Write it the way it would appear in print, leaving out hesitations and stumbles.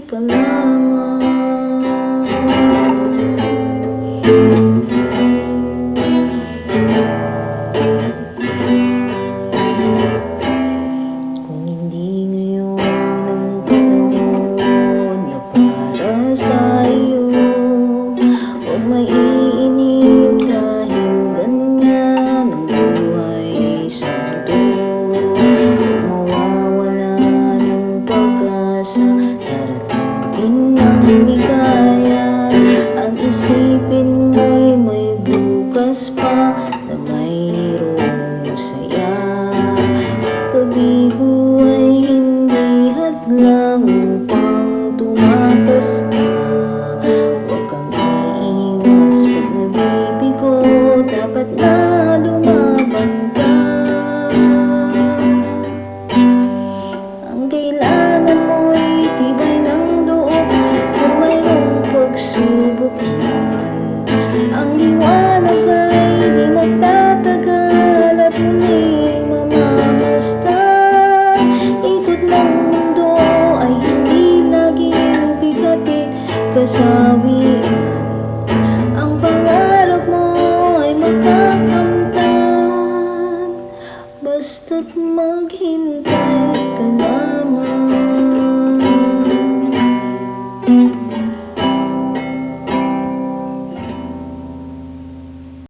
ka lamang. Kung hindi ngayon ang panahon na para sa'yo, huwag maiinip dahil ganyan ang buhay sa mundo. Huwag mawawala ng pag-asa, darating din ang ligaya. Ang isipin mo'y may bukas pa na mayroong saya. Pag-ibig ay hindi hadlang upang tumakas ka. Huwag kang iiwas pag nabibigo, dapat na lumaban ka. Ang kailangan mo'y tibay ng loob kung mayroong pagsubok man. Ang liwanag ay di magtatagal at muling mamamasdan. Ikot ng mundo ay hindi laging bigatid kasawian. Ang pangarap mo ay makakamtan, basta't maghintay ka lamang.